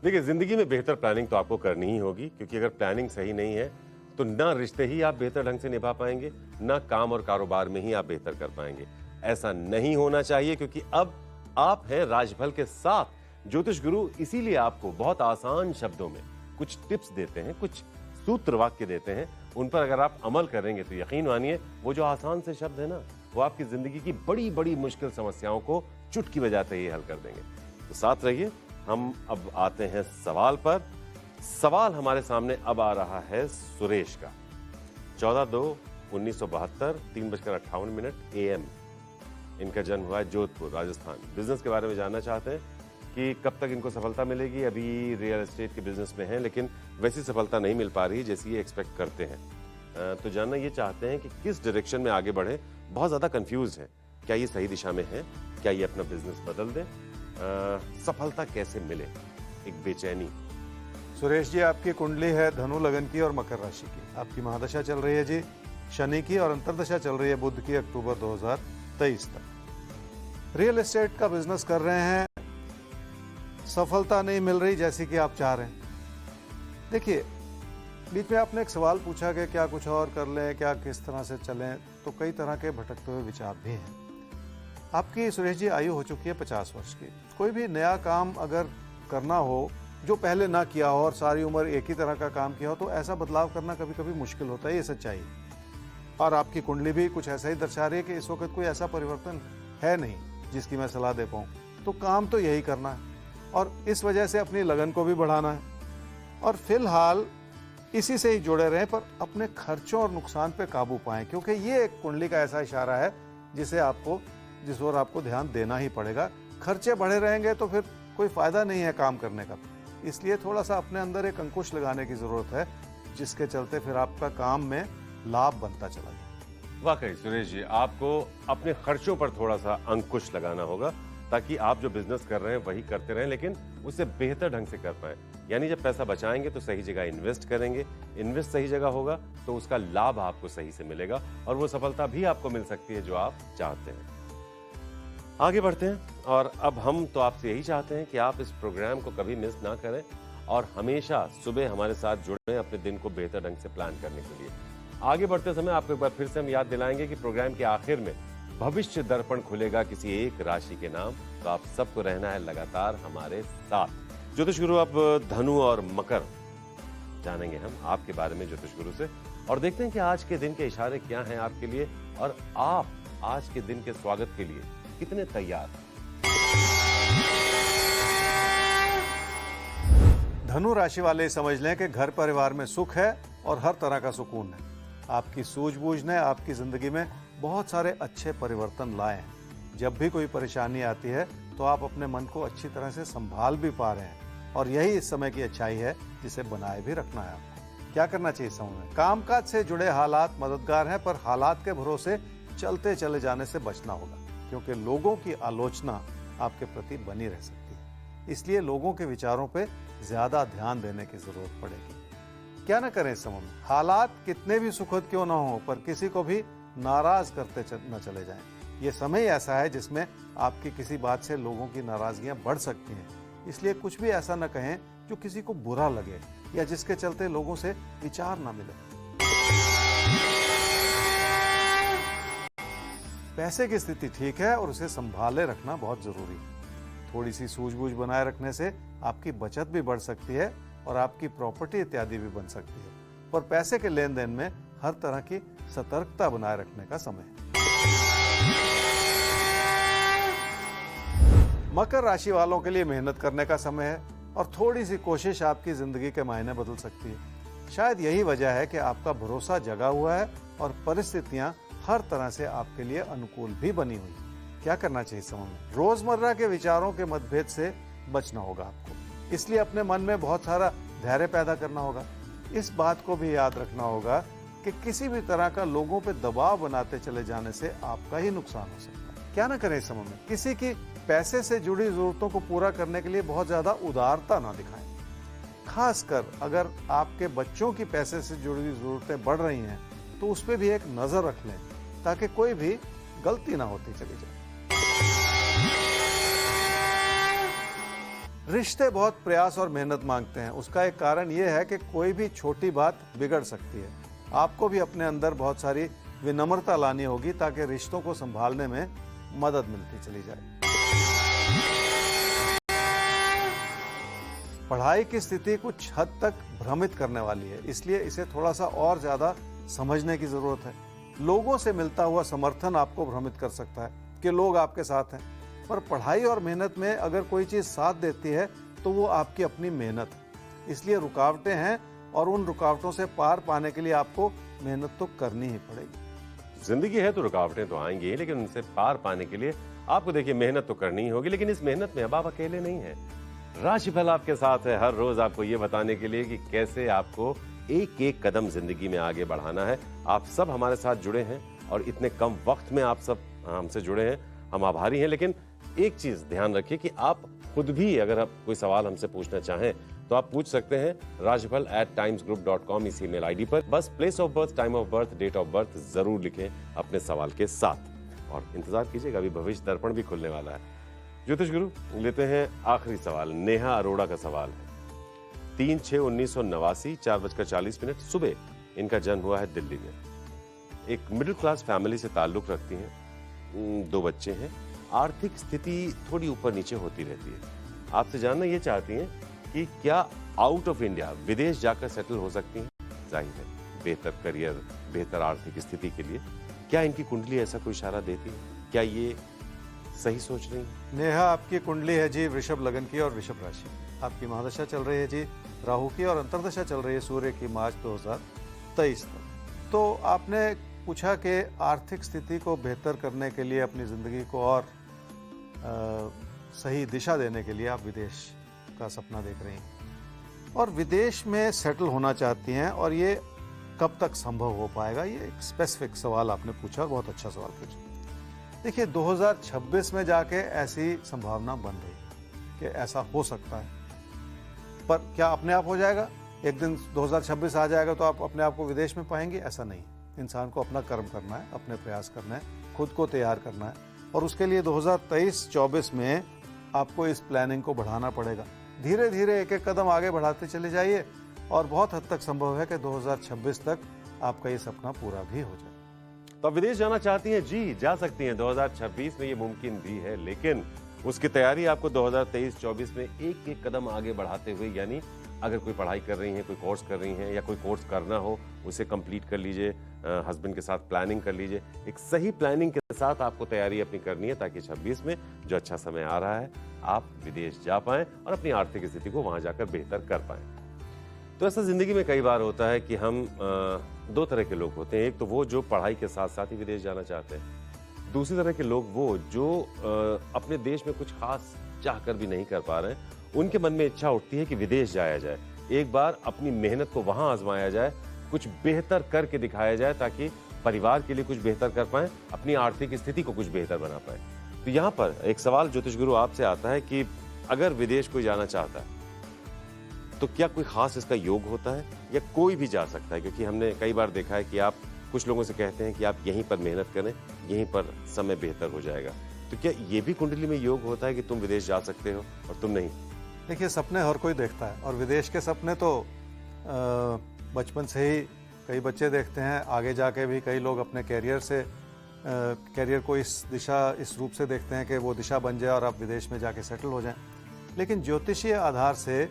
देखिए, जिंदगी में बेहतर प्लानिंग तो आपको करनी ही होगी, क्योंकि अगर प्लानिंग सही नहीं है तो ना रिश्ते ही आप बेहतर ढंग से निभा पाएंगे, ना काम और कारोबार में ही आप बेहतर कर पाएंगे। ऐसा नहीं होना चाहिए, क्योंकि अब आप हैं राजफल के साथ। ज्योतिष गुरु इसीलिए आपको बहुत आसान शब्दों में कुछ टिप्स देते हैं, कुछ सूत्र वाक्य देते हैं। उन पर अगर आप अमल करेंगे तो यकीन मानिए वो जो आसान से शब्द है ना, वो आपकी जिंदगी की बड़ी बड़ी मुश्किल समस्याओं को चुटकी बजाते ही हल कर देंगे। तो साथ रहिए। हम अब आते हैं सवाल पर। सवाल हमारे सामने अब आ रहा है सुरेश का। 14/2/1972 3:58 AM इनका जन्म हुआ है, जोधपुर, राजस्थान। बिजनेस के बारे में जानना चाहते हैं कि कब तक इनको सफलता मिलेगी। अभी रियल एस्टेट के बिजनेस में हैं, लेकिन वैसी सफलता नहीं मिल पा रही जैसी ये एक्सपेक्ट करते हैं। तो जानना ये चाहते हैं कि किस डायरेक्शन में आगे बढ़े। बहुत ज़्यादा कंफ्यूज है, क्या ये सही दिशा में है, क्या ये अपना बिजनेस बदल दें, सफलता कैसे मिले, एक बेचैनी। सुरेश जी, आपकी कुंडली है धनु लगन की और मकर राशि की। आपकी महादशा चल रही है जी शनि की और अंतर्दशा चल रही है बुध की, अक्टूबर 2023 तक। रियल एस्टेट का बिजनेस कर रहे हैं, सफलता नहीं मिल रही जैसी कि आप चाह रहे हैं। देखिए, बीच में आपने एक सवाल पूछा कि क्या कुछ और कर लें, क्या किस तरह से चलें, तो कई तरह के भटकते हुए विचार भी हैं। आपकी सुरेश जी आयु हो चुकी है 50 वर्ष की। कोई भी नया काम अगर करना हो जो पहले ना किया हो और सारी उम्र एक ही तरह का काम किया हो, तो ऐसा बदलाव करना कभी कभी मुश्किल होता है, ये सच्चाई है। और आपकी कुंडली भी कुछ ऐसा ही दर्शा रही है कि इस वक्त कोई ऐसा परिवर्तन है नहीं जिसकी मैं सलाह दे पाऊँ। तो काम तो यही करना है और इस वजह से अपनी लगन को भी बढ़ाना है और फिलहाल इसी से ही जुड़े रहें, पर अपने खर्चों और नुकसान पे काबू पाएं, क्योंकि ये एक कुंडली का ऐसा इशारा है जिस ओर आपको ध्यान देना ही पड़ेगा। खर्चे बढ़े रहेंगे तो फिर कोई फायदा नहीं है काम करने का। इसलिए थोड़ा सा अपने अंदर एक अंकुश लगाने की जरूरत है, जिसके चलते फिर आपका काम में लाभ बनता चला जाए। वाकई सुरेश जी, आपको अपने खर्चों पर थोड़ा सा अंकुश लगाना होगा, ताकि आप जो बिजनेस कर रहे हैं वही करते रहें, लेकिन उसे बेहतर ढंग से कर पाएं। यानी जब पैसा बचाएंगे तो सही जगह इन्वेस्ट करेंगे, इन्वेस्ट सही जगह होगा तो उसका लाभ आपको सही से मिलेगा और वो सफलता भी आपको मिल सकती है जो आप चाहते हैं। आगे बढ़ते हैं और अब हम तो आपसे यही चाहते हैं कि आप इस प्रोग्राम को कभी मिस ना करें और हमेशा सुबह हमारे साथ जुड़ें अपने दिन को बेहतर ढंग से प्लान करने के लिए। आगे बढ़ते समय आपको एक बार फिर से हम याद दिलाएंगे कि प्रोग्राम के आखिर में भविष्य दर्पण खुलेगा किसी एक राशि के नाम, तो आप सबको रहना है लगातार हमारे साथ। ज्योतिष गुरु, अब धनु और मकर जानेंगे हम आपके बारे में ज्योतिष गुरु से और देखते हैं कि आज के दिन के इशारे क्या हैं आपके लिए और आप आज के दिन के स्वागत के लिए कितने तैयार हैं। धनु राशि वाले समझ लें कि घर परिवार में सुख है और हर तरह का सुकून है। आपकी सूझबूझ ने आपकी जिंदगी में बहुत सारे अच्छे परिवर्तन लाए हैं। जब भी कोई परेशानी आती है तो आप अपने मन को अच्छी तरह से संभाल भी पा रहे हैं और यही इस समय की अच्छाई है जिसे बनाए भी रखना है आपको। क्या करना चाहिए समय में? कामकाज से जुड़े हालात मददगार हैं, पर हालात के भरोसे चलते चले जाने से बचना होगा, क्योंकि लोगों की आलोचना आपके प्रति बनी रह सकती है। इसलिए लोगों के विचारों पे ज्यादा ध्यान देने की जरूरत पड़ेगी। क्या ना करें इस समय में? हालात कितने भी सुखद क्यों ना हो, पर किसी को भी नाराज करते न चले जाएं। ये समय ऐसा है जिसमें आपकी किसी बात से लोगों की नाराजगियां बढ़ सकती हैं, इसलिए कुछ भी ऐसा न कहें जो किसी को बुरा लगे या जिसके चलते लोगों से विचार ना मिले। पैसे की स्थिति ठीक है और उसे संभाले रखना बहुत जरूरी है। थोड़ी सी सूझबूझ बनाए रखने से आपकी बचत भी बढ़ सकती है और आपकी प्रॉपर्टी इत्यादि भी बन सकती है, पर पैसे के लेन देन में हर तरह की सतर्कता बनाए रखने का समय है। मकर राशि वालों के लिए मेहनत करने का समय है और थोड़ी सी कोशिश आपकी जिंदगी के मायने बदल सकती है। शायद यही वजह है कि आपका भरोसा जगा हुआ है और परिस्थितियां हर तरह से आपके लिए अनुकूल भी बनी हुई है। क्या करना चाहिए समय में? रोजमर्रा के विचारों के मतभेद से बचना होगा आपको, इसलिए अपने मन में बहुत सारा धैर्य पैदा करना होगा। इस बात को भी याद रखना होगा कि किसी भी तरह का लोगों पे दबाव बनाते चले जाने से आपका ही नुकसान हो सकता है। क्या ना करें इस समय में? किसी की पैसे से जुड़ी जरूरतों को पूरा करने के लिए बहुत ज्यादा उदारता ना दिखाएं। खासकर अगर आपके बच्चों की पैसे से जुड़ी जरूरतें बढ़ रही हैं तो उस पर भी एक नजर रख लें ताकि कोई भी गलती ना होती चली जाए। रिश्ते बहुत प्रयास और मेहनत मांगते हैं। उसका एक कारण यह है कि कोई भी छोटी बात बिगड़ सकती है। आपको भी अपने अंदर बहुत सारी विनम्रता लानी होगी ताकि रिश्तों को संभालने में मदद मिलती चली जाए। पढ़ाई की स्थिति कुछ हद तक भ्रमित करने वाली है, इसलिए इसे थोड़ा सा और ज्यादा समझने की जरूरत है। लोगों से मिलता हुआ समर्थन आपको भ्रमित कर सकता है कि लोग आपके साथ हैं, पर पढ़ाई और मेहनत में अगर कोई चीज साथ देती है तो वो आपकी अपनी मेहनत है। इसलिए रुकावटें हैं और उन रुकावटों से पार पाने के लिए आपको मेहनत तो करनी ही पड़ेगी। जिंदगी है तो रुकावटें तो आएंगी ही, लेकिन उनसे पार पाने के लिए आपको देखिए मेहनत तो करनी ही होगी। लेकिन इस मेहनत में अब आप अकेले नहीं हैं। राशिफल आपके साथ है हर रोज आपको ये बताने के लिए कि कैसे आपको एक एक कदम जिंदगी में आगे बढ़ाना है। आप सब हमारे साथ जुड़े हैं और इतने कम वक्त में आप सब हमसे जुड़े हैं, हम आभारी हैं। लेकिन एक चीज ध्यान रखिए कि आप खुद भी अगर आप कोई सवाल हमसे पूछना चाहें तो आप पूछ सकते हैं rajpal@timesgroup.com इस ईमेल आईडी पर। बस place of birth, time of birth, date of birth जरूर लिखें अपने सवाल के साथ और इंतजार कीजिएगा, अभी भविष्य दर्पण भी खुलने वाला है। ज्योतिष गुरु, लेते हैं आखिरी सवाल। नेहा अरोड़ा का सवाल है। 3/6/1989 4:40 सुबह इनका जन्म हुआ है दिल्ली में। एक मिडिल क्लास फैमिली से ताल्लुक रखती हैं, 2 बच्चे हैं। आर्थिक स्थिति थोड़ी ऊपर नीचे होती रहती है। आपसे जानना ये चाहती हैं कि क्या आउट ऑफ इंडिया, विदेश जाकर सेटल हो सकती हैं? जाहिर है, बेहतर करियर, बेहतर आर्थिक स्थिति के लिए क्या इनकी कुंडली ऐसा कोई इशारा देती है? क्या ये सही सोच रही है? नेहा, आपकी कुंडली है जी वृषभ लगन की और वृषभ राशि। आपकी महादशा चल रही है जी राहु की और अंतर्दशा चल रही है सूर्य की मार्च 2023 तक। तो आपने पूछा कि आर्थिक स्थिति को बेहतर करने के लिए, अपनी जिंदगी को और सही दिशा देने के लिए आप विदेश का सपना देख रही हैं और विदेश में सेटल होना चाहती हैं, और ये कब तक संभव हो पाएगा? ये एक स्पेसिफिक सवाल आपने पूछा और बहुत अच्छा सवाल पूछा। देखिए 2026 में जाके ऐसी संभावना बन रही कि ऐसा हो सकता है, पर क्या अपने आप हो जाएगा? एक दिन 2026 आ जाएगा तो आप अपने आप को विदेश में पाएंगे? ऐसा नहीं। इंसान को अपना कर्म करना है, अपने प्रयास करना है, खुद को तैयार करना है, और उसके लिए 2023-24 में आपको इस प्लानिंग को बढ़ाना पड़ेगा। धीरे धीरे एक एक कदम आगे बढ़ाते चले जाइए और बहुत हद तक संभव है कि 2026 तक आपका ये सपना पूरा भी हो जाए। तो आप विदेश जाना चाहती हैं? जी, जा सकती हैं। 2026 में ये मुमकिन भी है, लेकिन उसकी तैयारी आपको 2023-24 में एक एक कदम आगे बढ़ाते हुए, यानी अगर कोई पढ़ाई कर रही हैं, कोई कोर्स कर रही हैं या कोई कोर्स करना हो, उसे कंप्लीट कर लीजिए, हस्बैंड के साथ प्लानिंग कर लीजिए। एक सही प्लानिंग के साथ आपको तैयारी अपनी करनी है ताकि 26 में जो अच्छा समय आ रहा है आप विदेश जा पाएं और अपनी आर्थिक स्थिति को वहां जाकर बेहतर कर पाएं। तो ऐसा जिंदगी में कई बार होता है कि हम दो तरह के लोग होते हैं। एक तो वो जो पढ़ाई के साथ साथ ही विदेश जाना चाहते हैं, दूसरी तरह के लोग वो जो अपने देश में कुछ खास चाह कर भी नहीं कर पा रहे हैं। उनके मन में इच्छा उठती है कि विदेश जाया जाए, एक बार अपनी मेहनत को वहां आजमाया जाए, कुछ बेहतर करके दिखाया जाए ताकि परिवार के लिए कुछ बेहतर कर पाएं, अपनी आर्थिक स्थिति को कुछ बेहतर बना पाएं। तो यहाँ पर एक सवाल ज्योतिष गुरु आपसे आता है कि अगर विदेश कोई जाना चाहता है तो क्या कोई खास इसका योग होता है या कोई भी जा सकता है? क्योंकि हमने कई बार देखा है कि आप कुछ लोगों से कहते हैं कि आप यहीं पर मेहनत करें, यहीं पर समय बेहतर हो जाएगा। तो क्या ये भी कुंडली में योग होता है कि तुम विदेश जा सकते हो और तुम नहीं? देखिए सपने हर कोई देखता है, और विदेश के सपने तो बचपन से ही कई बच्चे देखते हैं। आगे जाके भी कई लोग अपने कैरियर को इस रूप से देखते हैं कि वो दिशा बन जाए और आप विदेश में जाके सेटल हो जाएं। लेकिन ज्योतिषीय आधार से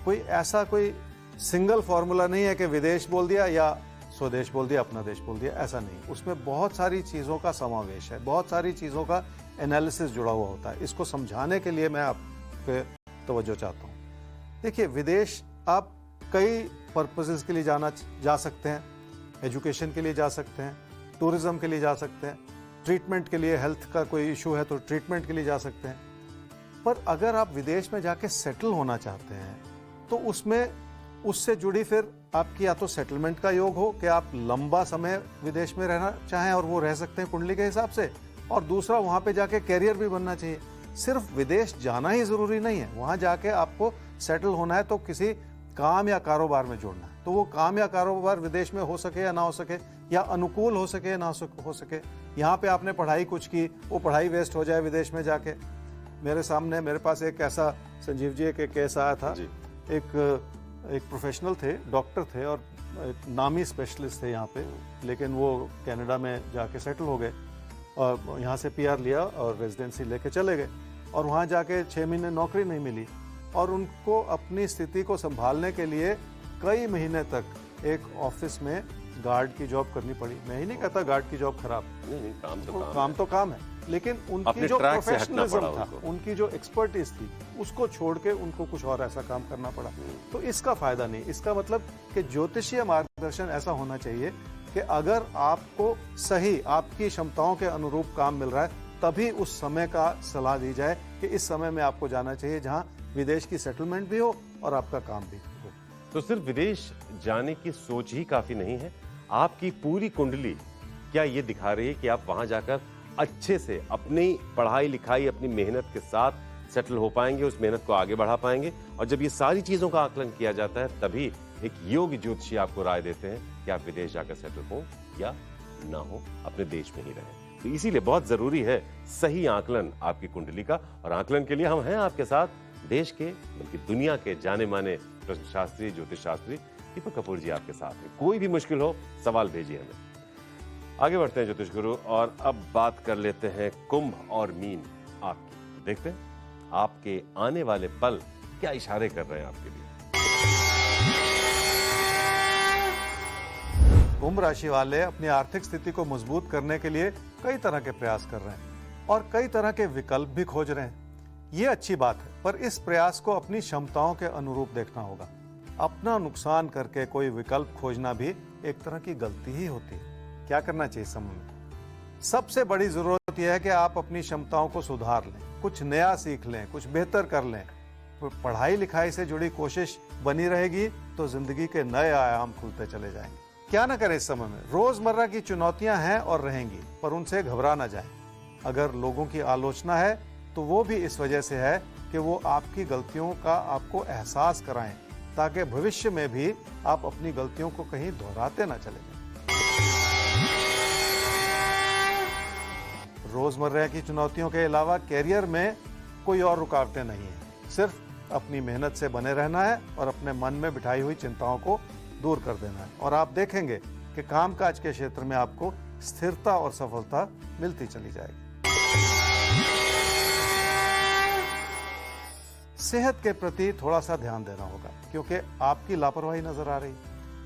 कोई सिंगल फॉर्मूला नहीं है कि विदेश बोल दिया या स्वदेश बोल दिया, अपना देश बोल दिया, ऐसा नहीं। उसमें बहुत सारी चीज़ों का समावेश है, बहुत सारी चीज़ों का एनालिसिस जुड़ा हुआ होता है। इसको समझाने के लिए मैं आपके तवज्जो चाहता हूँ। देखिए विदेश आप कई पर्पसेस के लिए जा सकते हैं। एजुकेशन के लिए जा सकते हैं, टूरिज्म के लिए जा सकते हैं, ट्रीटमेंट के लिए, हेल्थ का कोई इशू है तो ट्रीटमेंट के लिए जा सकते हैं। पर अगर आप विदेश में जाके सेटल होना चाहते हैं तो उससे जुड़ी फिर आपकी या तो सेटलमेंट का योग हो कि आप लंबा समय विदेश में रहना चाहें और वो रह सकते हैं कुंडली के हिसाब से, और दूसरा वहाँ पे जाके कैरियर भी बनना चाहिए। सिर्फ विदेश जाना ही जरूरी नहीं है, वहाँ जाके आपको सेटल होना है तो किसी काम या कारोबार में जुड़ना है। तो वो काम या कारोबार विदेश में हो सके या ना हो सके, या अनुकूल हो सके या ना हो सके। यहाँ पे आपने पढ़ाई कुछ की, वो पढ़ाई वेस्ट हो जाए विदेश में जाके। मेरे पास एक ऐसा संजीव जी एक केस आया था। एक प्रोफेशनल थे, डॉक्टर थे और एक नामी स्पेशलिस्ट थे यहाँ पे, लेकिन वो कनाडा में जाके सेटल हो गए और यहाँ से पीआर लिया और रेजिडेंसी लेके चले गए, और वहाँ जाके 6 महीने नौकरी नहीं मिली और उनको अपनी स्थिति को संभालने के लिए कई महीने तक एक ऑफिस में गार्ड की जॉब करनी पड़ी। मैं ही नहीं कहता गार्ड की जॉब खराब, नहीं, काम तो काम है, लेकिन उनकी जो प्रोफेशनलिज्म था, उनकी जो एक्सपर्टीज थी, उसको छोड़ के उनको कुछ और ऐसा काम करना पड़ा। तो इसका फायदा नहीं। इसका मतलब कि ज्योतिषीय मार्गदर्शन ऐसा होना चाहिए कि अगर आपको सही आपकी क्षमताओं के अनुरूप काम मिल रहा है तभी उस समय का सलाह दी जाए कि इस समय में आपको जाना चाहिए जहां विदेश की सेटलमेंट भी हो और आपका काम भी हो। तो सिर्फ विदेश जाने की सोच ही काफी नहीं है, आपकी पूरी कुंडली क्या ये दिखा रही है कि आप वहां जाकर अच्छे से अपनी पढ़ाई लिखाई, अपनी मेहनत के साथ सेटल हो पाएंगे, उस मेहनत को आगे बढ़ा पाएंगे। और जब ये सारी चीजों का आकलन किया जाता है तभी एक योग्य ज्योतिषी आपको राय देते हैं कि आप विदेश जाकर सेटल हो या ना हो, अपने देश में ही रहें। तो इसीलिए बहुत जरूरी है सही आकलन आपकी कुंडली का, और आकलन के लिए हम हैं आपके साथ, देश के बल्कि दुनिया के जाने माने प्रश्नशास्त्री, ज्योतिष शास्त्री दीपक कपूर जी आपके साथ हैं। कोई भी मुश्किल हो सवाल भेजिए हमें। आगे बढ़ते हैं ज्योतिष गुरु, और अब बात कर लेते हैं कुंभ और मीन आपकी। देखते हैं आपके आने वाले पल क्या इशारे कर रहे हैं आपके लिए। कुंभ राशि वाले अपनी आर्थिक स्थिति को मजबूत करने के लिए कई तरह के प्रयास कर रहे हैं और कई तरह के विकल्प भी खोज रहे हैं। ये अच्छी बात है, पर इस प्रयास को अपनी क्षमताओं के अनुरूप देखना होगा। अपना नुकसान करके कोई विकल्प खोजना भी एक तरह की गलती ही होती है। क्या करना चाहिए समय में? सबसे बड़ी जरूरत यह है कि आप अपनी क्षमताओं को सुधार लें, कुछ नया सीख लें, कुछ बेहतर कर लें। पढ़ाई लिखाई से जुड़ी कोशिश बनी रहेगी तो जिंदगी के नए आयाम खुलते चले जाएंगे। क्या ना करें इस समय में? रोजमर्रा की चुनौतियां हैं और रहेंगी, पर उनसे घबरा ना जाएं। अगर लोगों की आलोचना है तो वो भी इस वजह से है कि वो आपकी गलतियों का आपको एहसास कराएं, ताकि भविष्य में भी आप अपनी गलतियों को कहीं दोहराते ना चले जाएं। रोजमर्रा की चुनौतियों के अलावा कैरियर में कोई और रुकावटें नहीं है। सिर्फ अपनी मेहनत से बने रहना है और अपने मन में बिठाई हुई चिंताओं को दूर कर देना है, और आप देखेंगे कि कामकाज के क्षेत्र में आपको स्थिरता और सफलता मिलती चली जाएगी। सेहत के प्रति थोड़ा सा ध्यान देना होगा, क्योंकि आपकी लापरवाही नजर आ रही।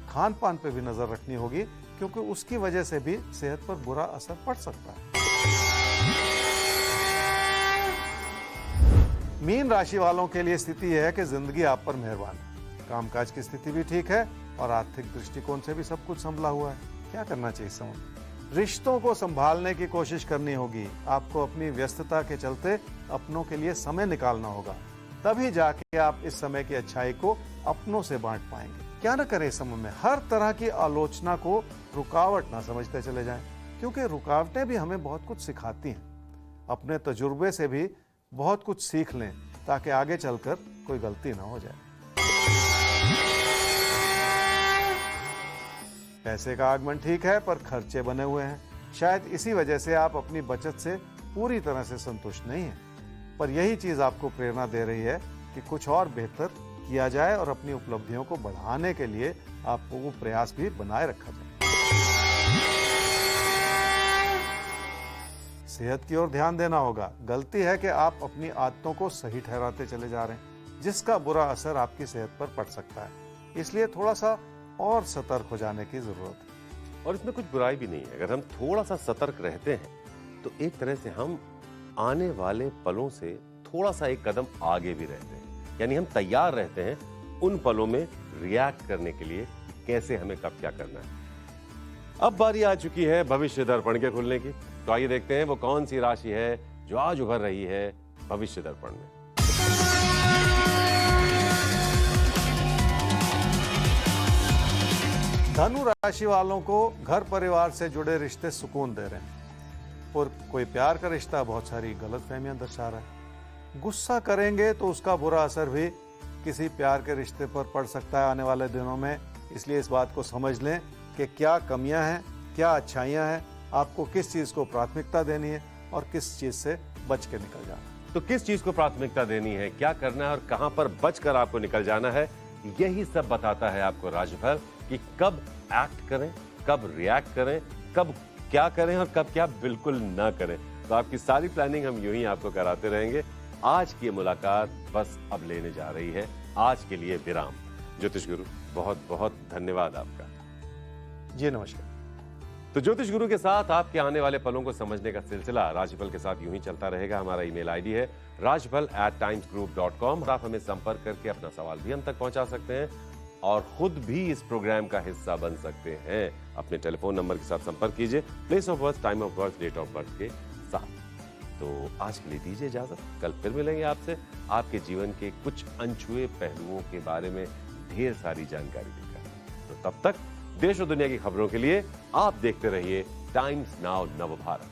खान पान पे भी नजर रखनी होगी, क्योंकि उसकी वजह से भी सेहत पर बुरा असर पड़ सकता है। मीन राशि वालों के लिए स्थिति यह है कि जिंदगी आप पर मेहरबान है। कामकाज की स्थिति भी ठीक है और आर्थिक दृष्टिकोण से भी सब कुछ संभला हुआ है। क्या करना चाहिए समझ? रिश्तों को संभालने की कोशिश करनी होगी। आपको अपनी व्यस्तता के चलते अपनों के लिए समय निकालना होगा, तभी जाके आप इस समय की अच्छाई को अपनों से बांट पाएंगे। क्या न करें इस समय में? हर तरह की आलोचना को रुकावट ना समझते चले जाएं, क्योंकि रुकावटें भी हमें बहुत कुछ सिखाती हैं। अपने तजुर्बे से भी बहुत कुछ सीख लें, ताकि आगे चलकर कोई गलती ना हो जाए। पैसे का आगमन ठीक है, पर खर्चे बने हुए हैं। शायद इसी वजह से आप अपनी बचत से पूरी तरह से संतुष्ट नहीं हैं, पर यही चीज आपको प्रेरणा दे रही है कि कुछ और बेहतर किया जाए और अपनी उपलब्धियों को बढ़ाने के लिए आपको वो प्रयास भी बनाए रखा जाए। सेहत की ओर ध्यान देना होगा। गलती है कि आप अपनी आदतों को सही ठहराते चले जा रहे हैं, जिसका बुरा असर आपकी सेहत पर पड़ सकता है। इसलिए थोड़ा सा और सतर्क हो जाने की जरूरत है। और इसमें कुछ बुराई भी नहीं है। अगर हम थोड़ा सा सतर्क रहते हैं तो एक तरह से हम आने वाले पलों से थोड़ा सा एक कदम आगे भी रहते हैं। यानी हम तैयार रहते हैं उन पलों में रिएक्ट करने के लिए, कैसे हमें कब क्या करना है। अब बारी आ चुकी है भविष्य दर्पण के खुलने की। तो आइए देखते हैं वो कौन सी राशि है जो आज उभर रही है भविष्य दर्पण में। धनु राशि वालों को घर परिवार से जुड़े रिश्ते सुकून दे रहे हैं, और कोई प्यार का रिश्ता बहुत सारी गलतफहमियां दर्शा रहा है। गुस्सा करेंगे तो उसका बुरा असर भी किसी प्यार के रिश्ते पर पड़ सकता है आने वाले दिनों में। इसलिए इस बात को समझ लें कि क्या कमियां हैं, क्या अच्छाइयां हैं, आपको किस चीज को प्राथमिकता देनी है और किस चीज से बच के निकल जाना। तो किस चीज को प्राथमिकता देनी है, क्या करना है और कहां पर बचकर आपको निकल जाना है, यही सब बताता है आपको राशिफल कि कब एक्ट करें, कब रिएक्ट करें, कब क्या करें और कब क्या बिल्कुल ना करें। तो आपकी सारी प्लानिंग हम यूं ही आपको कराते रहेंगे। आज की मुलाकात बस अब लेने जा रही है। आज के लिए विराम। ज्योतिष गुरु बहुत बहुत धन्यवाद आपका। जी नमस्कार। तो ज्योतिष गुरु के साथ आपके आने वाले पलों को समझने का सिलसिला राशिफल के साथ यूं ही चलता रहेगा। हमारा ईमेल आईडी है rajfal@timesgroup.com। आप हमें संपर्क करके अपना सवाल भी हम तक पहुंचा सकते हैं और खुद भी इस प्रोग्राम का हिस्सा बन सकते हैं। अपने टेलीफोन नंबर के साथ संपर्क कीजिए, place of birth, time of birth, date of birth के साथ। तो आज के लिए दीजिए इजाजत। कल फिर मिलेंगे आपसे आपके जीवन के कुछ अनछुए पहलुओं के बारे में ढेर सारी जानकारी देकर। तो तब तक देश और दुनिया की खबरों के लिए आप देखते रहिए टाइम्स नाउ नवभारत।